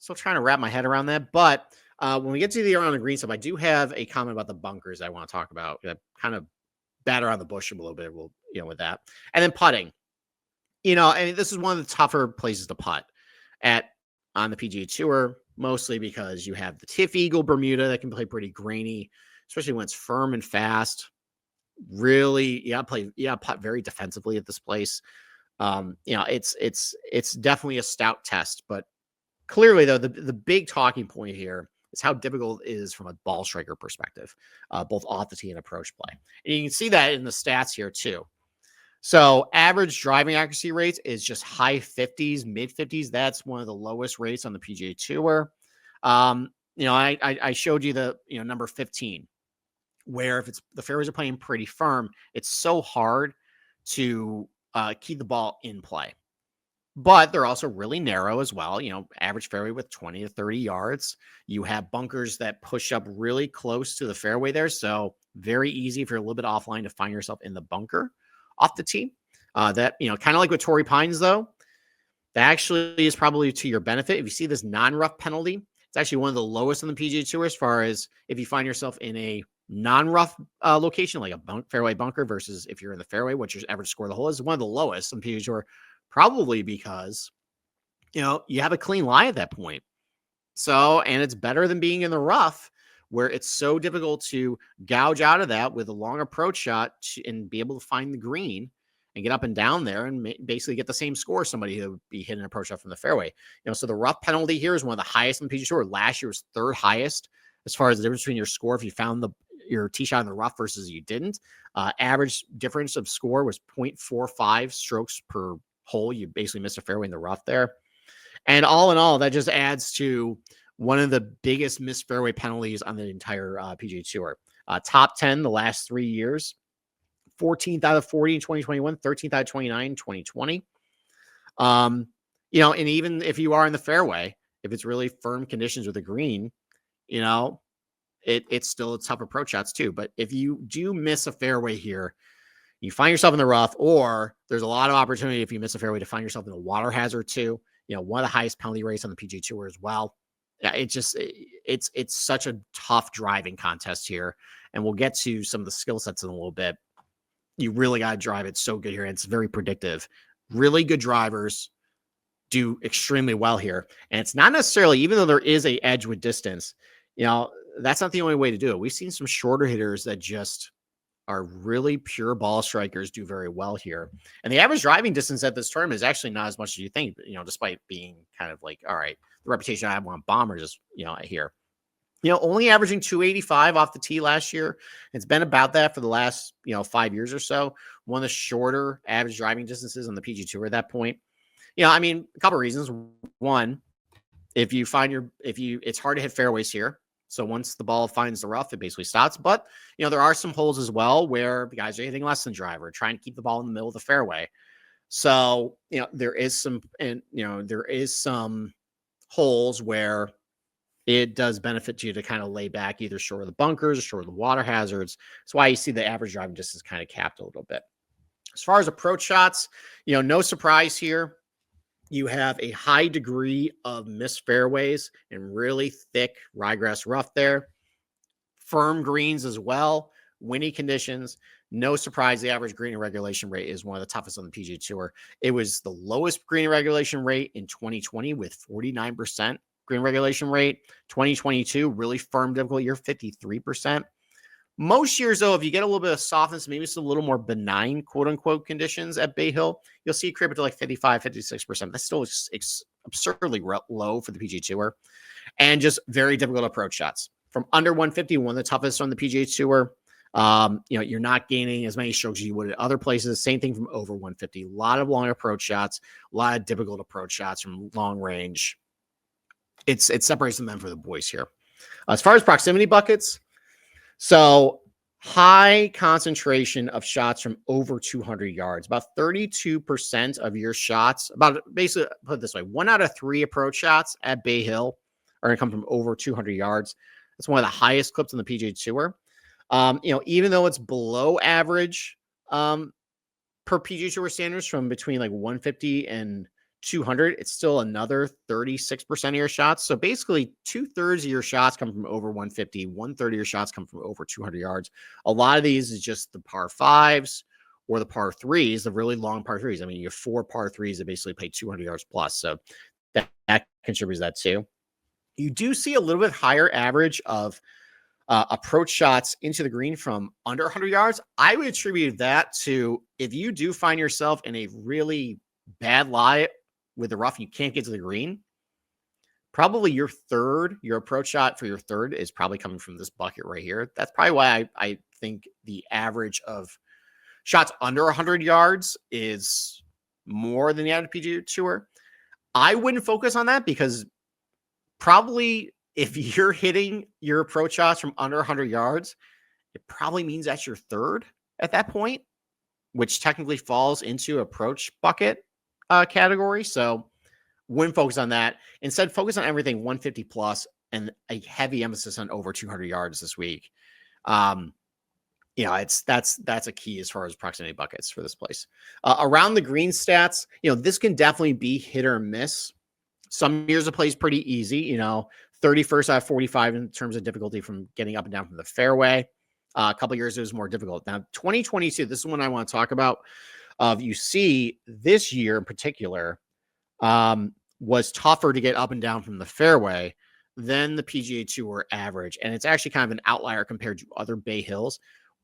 Still trying to wrap my head around that. But when we get to the around the green stuff, I do have a comment about the bunkers I want to talk about. Kind of batter on the bush a little bit. With that. And then putting. This is one of the tougher places to putt on the PGA Tour, mostly because you have the Tiff Eagle Bermuda that can play pretty grainy, especially when it's firm and fast. Really, putt very defensively at this place. It's definitely a stout test, but clearly, though, the big talking point here is how difficult it is from a ball striker perspective, both off the tee and approach play. And you can see that in the stats here, too. So average driving accuracy rates is just high 50s, mid 50s. That's one of the lowest rates on the PGA Tour. I showed you the number 15, where if the fairways are playing pretty firm, it's so hard to keep the ball in play. But they're also really narrow as well. Average fairway with 20 to 30 yards. You have bunkers that push up really close to the fairway there. So very easy if you're a little bit offline to find yourself in the bunker off the tee. That, kind of like with Torrey Pines, though, that actually is probably to your benefit. If you see this non-rough penalty, it's actually one of the lowest on the PGA Tour as far as if you find yourself in a non-rough location, like a fairway bunker versus if you're in the fairway, what's your average score of the hole is one of the lowest on the PGA Tour. Probably because, you have a clean lie at that point. So, and it's better than being in the rough where it's so difficult to gouge out of that with a long approach shot and be able to find the green and get up and down there and basically get the same score as somebody who would be hitting an approach shot from the fairway. So the rough penalty here is one of the highest on the PGA Tour. Last year was 3rd highest as far as the difference between your score if you found your tee shot in the rough versus you didn't. Average difference of score was 0.45 strokes per hole. You basically missed a fairway in the rough there. And all in all, that just adds to one of the biggest missed fairway penalties on the entire PGA Tour. Top 10 the last 3 years, 14th out of 40 in 2021, 13th out of 29 in 2020. And even if you are in the fairway, if it's really firm conditions with a green, it's still a tough approach shots too. But if you do miss a fairway here, you find yourself in the rough, or there's a lot of opportunity if you miss a fairway to find yourself in a water hazard too. One of the highest penalty rates on the PGA Tour as well. Yeah, it's such a tough driving contest here, and we'll get to some of the skill sets in a little bit. You really got to drive it so good here, and it's very predictive. Really good drivers do extremely well here, and it's not necessarily, even though there is a edge with distance, that's not the only way to do it. We've seen some shorter hitters that just are really pure ball strikers do very well here. And the average driving distance at this tournament is actually not as much as you think, despite being kind of like, all right, the reputation I have on bombers is, here. only averaging 285 off the tee last year. It's been about that for the last, 5 years or so. One of the shorter average driving distances on the PG Tour at that point. A couple of reasons. One, it's hard to hit fairways here. So once the ball finds the rough, it basically stops. But, there are some holes as well where the guys are hitting less than driver, trying to keep the ball in the middle of the fairway. So, there is some holes where it does benefit you to kind of lay back either short of the bunkers or short of the water hazards. That's why you see the average driving distance kind of capped a little bit. As far as approach shots, no surprise here. You have a high degree of missed fairways and really thick ryegrass rough there. Firm greens as well. Windy conditions. No surprise, the average green and regulation rate is one of the toughest on the PGA Tour. It was the lowest green and regulation rate in 2020 with 49% green regulation rate. 2022, really firm, difficult year, 53%. Most years, though, if you get a little bit of softness, maybe it's a little more benign, quote unquote, conditions at Bay Hill, you'll see it creep up to like 55, 56%. That's still absurdly low for the PGA Tour and just very difficult approach shots. From under 150, one of the toughest on the PGA Tour. You're not gaining as many strokes as you would at other places. Same thing from over 150. A lot of long approach shots, a lot of difficult approach shots from long range. It separates the men from the boys here. As far as proximity buckets, so high concentration of shots from over 200 yards, about 32% of your shots, basically put it this way, 1 out of 3 approach shots at Bay Hill are going to come from over 200 yards. That's one of the highest clips on the PGA Tour. Even though it's below average per PGA Tour standards from between like 150 and 200, it's still another 36% of your shots. So basically 2/3 of your shots come from over 150, 1/3 of your shots come from over 200 yards. A lot of these is just the par 5s or the par 3s, the really long par 3s. You have 4 par 3s that basically play 200 yards plus. So that contributes to that too. You do see a little bit higher average of approach shots into the green from under 100 yards. I would attribute that to if you do find yourself in a really bad lie with the rough, you can't get to the green. Probably your approach shot for your third is probably coming from this bucket right here. That's probably why I think the average of shots under 100 yards is more than the average PGA Tour. I wouldn't focus on that because probably if you're hitting your approach shots from under 100 yards, it probably means that's your third at that point, which technically falls into approach bucket category. So wouldn't focus on that. Instead, focus on everything 150 plus and a heavy emphasis on over 200 yards this week. That's a key as far as proximity buckets for this place. Around the green stats, this can definitely be hit or miss. Some years it plays pretty easy, 31st out of 45 in terms of difficulty from getting up and down from the fairway. A couple years it was more difficult. Now, 2022, this is one I want to talk about. You see this year in particular was tougher to get up and down from the fairway than the PGA Tour average. And it's actually kind of an outlier compared to other Bay Hills.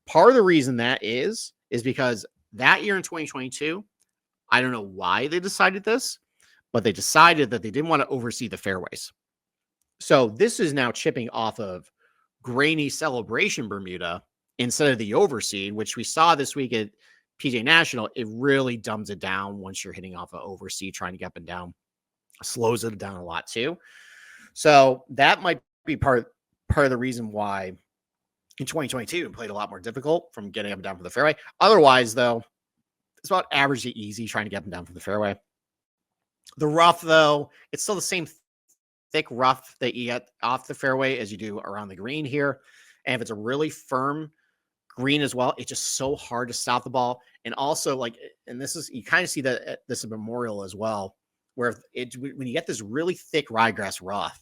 Part of the reason that is because that year in 2022, I don't know why they decided this, but they decided that they didn't want to oversee the fairways. So this is now chipping off of grainy Celebration Bermuda instead of the overseed, which we saw this week at PGA National. It really dumbs it down once you're hitting off of overseed, trying to get up and down, slows it down a lot too. So that might be part of the reason why in 2022 it played a lot more difficult from getting up and down from the fairway. Otherwise, though, it's about average to easy trying to get up and down from the fairway. The rough, though, it's still the same thick rough that you get off the fairway as you do around the green here. And if it's a really firm green as well, it's just so hard to stop the ball. And also, you kind of see that at this Memorial as well, where when you get this really thick ryegrass rough,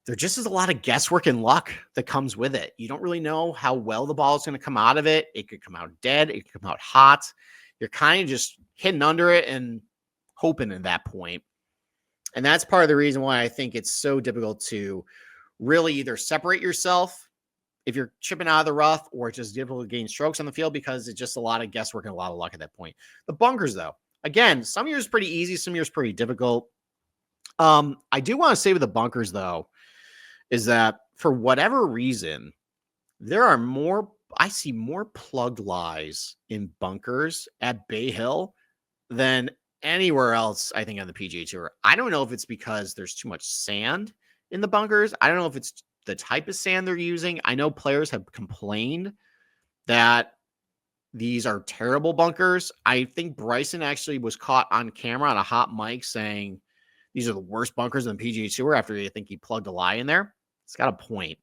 there just is a lot of guesswork and luck that comes with it. You don't really know how well the ball is going to come out of it. It could come out dead. It could come out hot. You're kind of just hitting under it and hoping at that point. And that's part of the reason why I think it's so difficult to really either separate yourself if you're chipping out of the rough, or it's just difficult to gain strokes on the field because it's just a lot of guesswork and a lot of luck at that point. The bunkers, though, again, some years pretty easy, some years pretty difficult. I do want to say with the bunkers, though, is that for whatever reason, I see more plugged lies in bunkers at Bay Hill than anywhere else, I think, on the PGA Tour. I don't know if it's because there's too much sand in the bunkers. I don't know if it's the type of sand they're using. I know players have complained that these are terrible bunkers. I think Bryson actually was caught on camera on a hot mic saying these are the worst bunkers in the PGA Tour after I think he plugged a lie in there. It's got a point.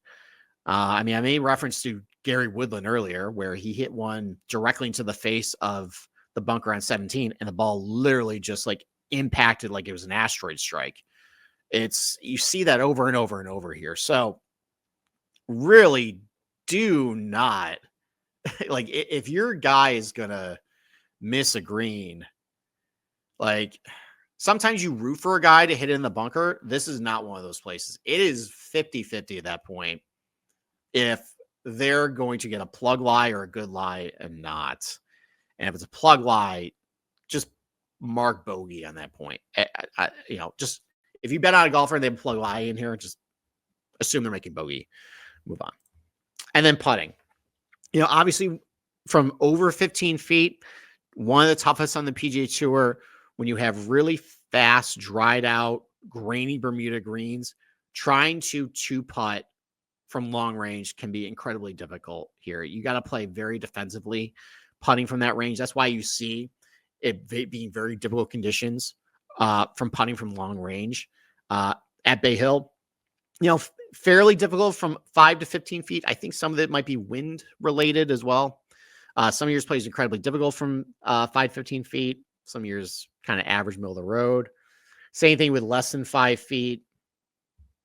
I made reference to Gary Woodland earlier where he hit one directly into the face of the bunker on 17 and the ball literally just like impacted like it was an asteroid strike. You see that over and over and over here. So really do not like if your guy is gonna miss a green, like sometimes you root for a guy to hit it in the bunker. This is not one of those places. It is 50-50 at that point if they're going to get a plug lie or a good lie and not. And if it's a plug lie, just mark bogey on that point. Just if you bet on a golfer and they plug lie in here, just assume they're making bogey. Move on. And then putting. Obviously from over 15 feet, one of the toughest on the PGA Tour when you have really fast, dried out, grainy Bermuda greens, trying to two-putt from long range can be incredibly difficult here. You got to play very defensively, putting from that range. That's why you see it being very difficult conditions from putting from long range at Bay Hill. Fairly difficult from 5 to 15 feet. I think some of it might be wind related as well. Some years plays incredibly difficult from 5 to 15 feet. Some years kind of average, middle of the road. Same thing with less than 5 feet.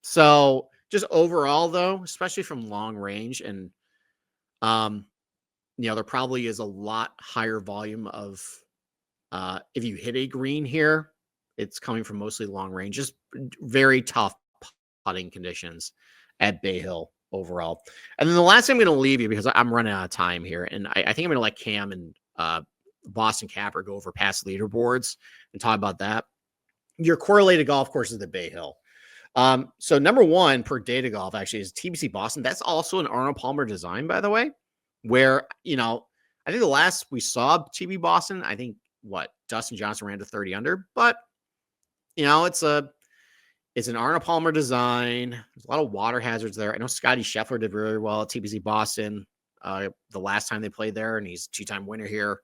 So just overall, though, especially from long range, and there probably is a lot higher volume of if you hit a green here, it's coming from mostly long range. Just very tough putting conditions at Bay Hill overall. And then the last thing I'm going to leave you because I'm running out of time here, and I think I'm going to let Cam and Boston Capper go over past leaderboards and talk about that. Your correlated golf course is at Bay Hill. So number one per Data Golf actually is TBC Boston. That's also an Arnold Palmer design, by the way, where, I think the last we saw TB Boston, I think Dustin Johnson ran to 30 under, but it's an Arnold Palmer design. There's a lot of water hazards there. I know Scotty Scheffler did really well at TBC Boston the last time they played there, and he's a two-time winner here.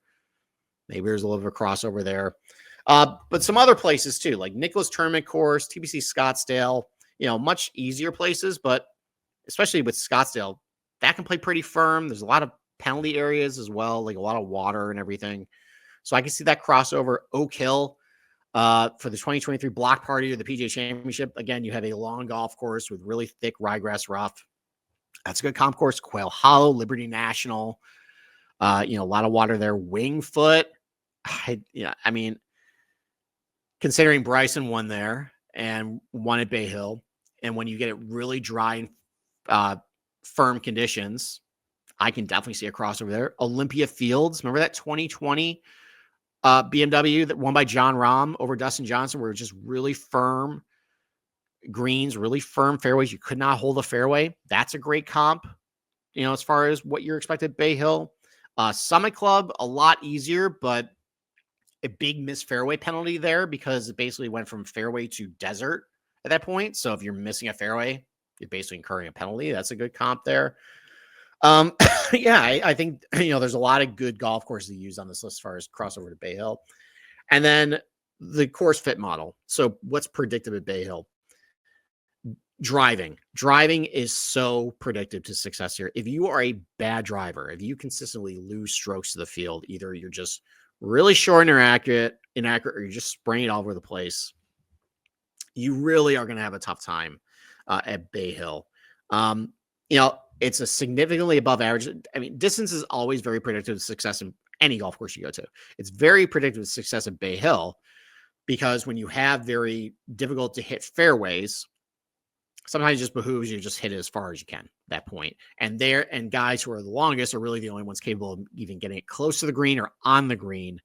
Maybe there's a little bit of a crossover there. But some other places too, like Nicklaus Tournament Course, TBC Scottsdale, much easier places, but especially with Scottsdale, that can play pretty firm. There's a lot of penalty areas as well, like a lot of water and everything. So I can see that crossover. Oak Hill for the 2023 block party or the PGA Championship. Again, you have a long golf course with really thick ryegrass rough. That's a good comp course. Quail Hollow, Liberty National, a lot of water there. Wingfoot. Considering Bryson won there and won at Bay Hill, and when you get it really dry and firm conditions, I can definitely see a crossover there. Olympia Fields, remember that 2020 BMW that won by John Rahm over Dustin Johnson, where it was just really firm greens, really firm fairways. You could not hold a fairway. That's a great comp, as far as what you're expected at Bay Hill. Summit Club, a lot easier, but a big missed fairway penalty there because it basically went from fairway to desert at that point. So if you're missing a fairway, you're basically incurring a penalty. That's a good comp there. I think, there's a lot of good golf courses to use on this list as far as crossover to Bay Hill. And then the course fit model. So what's predictive at Bay Hill? Driving is so predictive to success here. If you are a bad driver, if you consistently lose strokes to the field, either you're just really short and inaccurate, or you're just spraying it all over the place, you really are going to have a tough time at Bay Hill. It's a significantly above average. Distance is always very predictive of success in any golf course you go to. It's very predictive of success at Bay Hill because when you have very difficult to hit fairways, sometimes it just behooves you to just hit it as far as you can at that point. And guys who are the longest are really the only ones capable of even getting it close to the green or on the green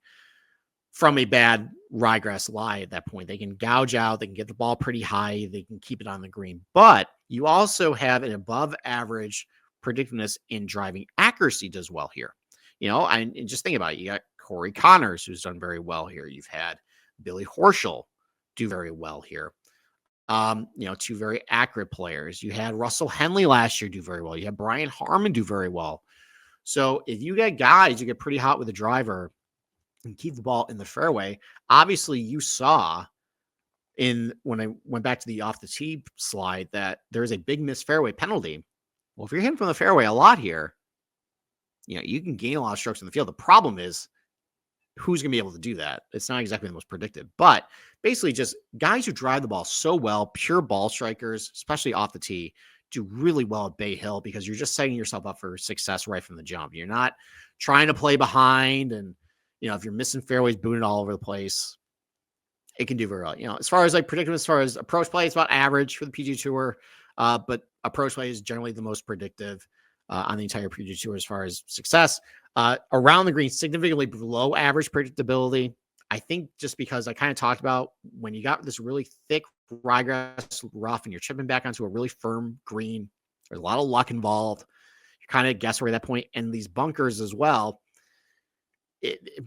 from a bad ryegrass lie at that point. They can gouge out, they can get the ball pretty high, they can keep it on the green. But you also have an above average predictiveness in driving accuracy does well here. And just think about it. You got Corey Connors, who's done very well here. You've had Billy Horschel do very well here. Two very accurate players. You had Russell Henley last year do very well. You had Brian Harmon do very well. So if you get guys who get pretty hot with the driver and keep the ball in the fairway, obviously you saw when I went back to the off the tee slide that there's a big missed fairway penalty. Well, if you're hitting from the fairway a lot here, you can gain a lot of strokes in the field. The problem is who's going to be able to do that? It's not exactly the most predictive, but basically just guys who drive the ball so well, pure ball strikers, especially off the tee, do really well at Bay Hill because you're just setting yourself up for success right from the jump. You're not trying to play behind and, if you're missing fairways, booting all over the place, it can do very well. As far as predictive, as far as approach play, it's about average for the PGA Tour, but approach play is generally the most predictive on the entire PGA Tour as far as success. Around the green, significantly below average predictability. I think just because I kind of talked about when you got this really thick ryegrass rough and you're chipping back onto a really firm green, there's a lot of luck involved. You kind of guess where at that point, and these bunkers as well.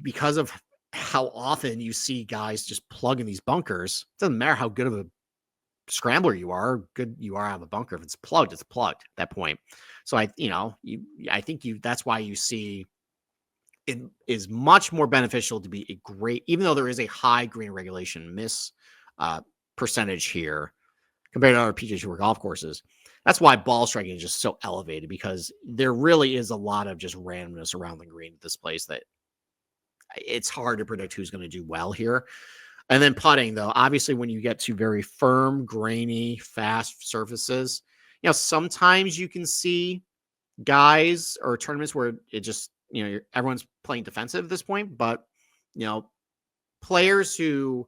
Because of how often you see guys just plug in these bunkers, it doesn't matter how good of a scrambler you are, good you are out of a bunker. If it's plugged at that point. So I think that's why you see it is much more beneficial to be a great, even though there is a high green regulation miss percentage here compared to other PGA Tour golf courses. That's why ball striking is just so elevated, because there really is a lot of just randomness around the green at this place that it's hard to predict who's going to do well here. And then putting, though, obviously when you get to very firm, grainy, fast surfaces, sometimes you can see guys or tournaments where it just, everyone's playing defensive at this point, but, players who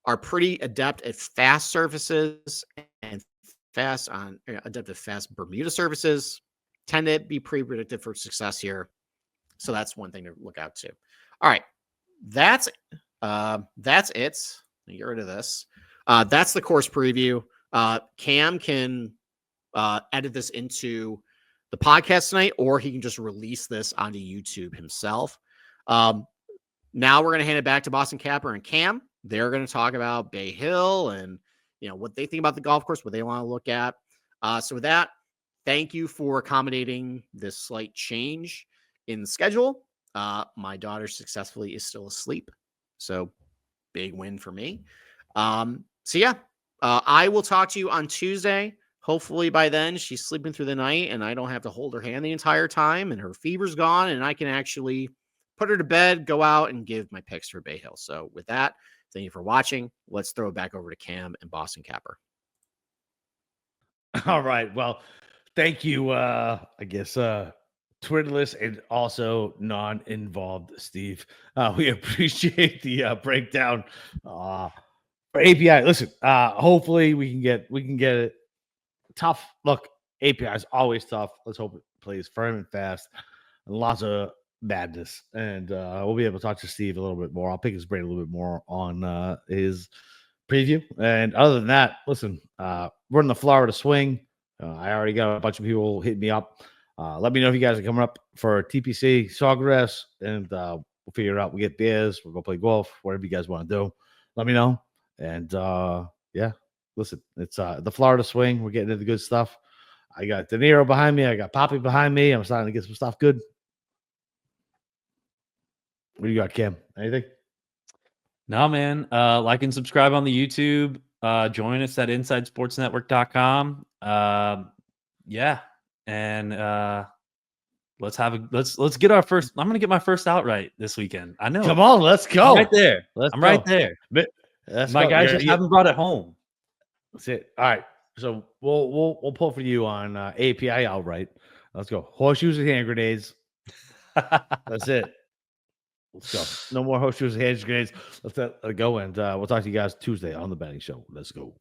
are pretty adept at fast surfaces and adept at fast Bermuda surfaces tend to be pretty predictive for success here. So that's one thing to look out to. All right. That's it. Get rid of this. That's the course preview. Cam can edit this into the podcast tonight, or he can just release this onto YouTube himself. Now we're going to hand it back to Boston Capper and Cam. They're going to talk about Bay Hill and what they think about the golf course, what they want to look at. So with that, thank you for accommodating this slight change in the schedule. My daughter successfully is still asleep, so big win for me. I will talk to you on Tuesday. Hopefully by then she's sleeping through the night and I don't have to hold her hand the entire time and her fever's gone and I can actually put her to bed, go out and give my picks for Bay Hill. So with that, thank you for watching. Let's throw it back over to Cam and Boston Capper. All right. Well, thank you. Twitterless and also non-involved Steve. We appreciate the breakdown for API. Listen, hopefully we can get it. Tough. Look, API is always tough. Let's hope it plays firm and fast. And lots of madness. And we'll be able to talk to Steve a little bit more. I'll pick his brain a little bit more on his preview. And other than that, listen, we're in the Florida swing. I already got a bunch of people hitting me up. Let me know if you guys are coming up for TPC, Sawgrass, and we'll figure it out. We get beers. We'll go play golf, whatever you guys want to do. Let me know. And listen, it's the Florida swing. We're getting into the good stuff. I got De Niro behind me. I got Poppy behind me. I'm starting to get some stuff good. What do you got, Cam? Anything? No, man. Like and subscribe on the YouTube. Join us at InsideSportsNetwork.com. And let's get our first. I'm gonna get my first outright this weekend. I know. Come on, let's go. I'm right there. Right there. My guys just haven't brought it home. That's it. All right. So we'll pull for you on API outright. Let's go. Horseshoes and hand grenades. That's it. Let's go. No more horseshoes and hand grenades. Let's go, and we'll talk to you guys Tuesday on the betting show. Let's go.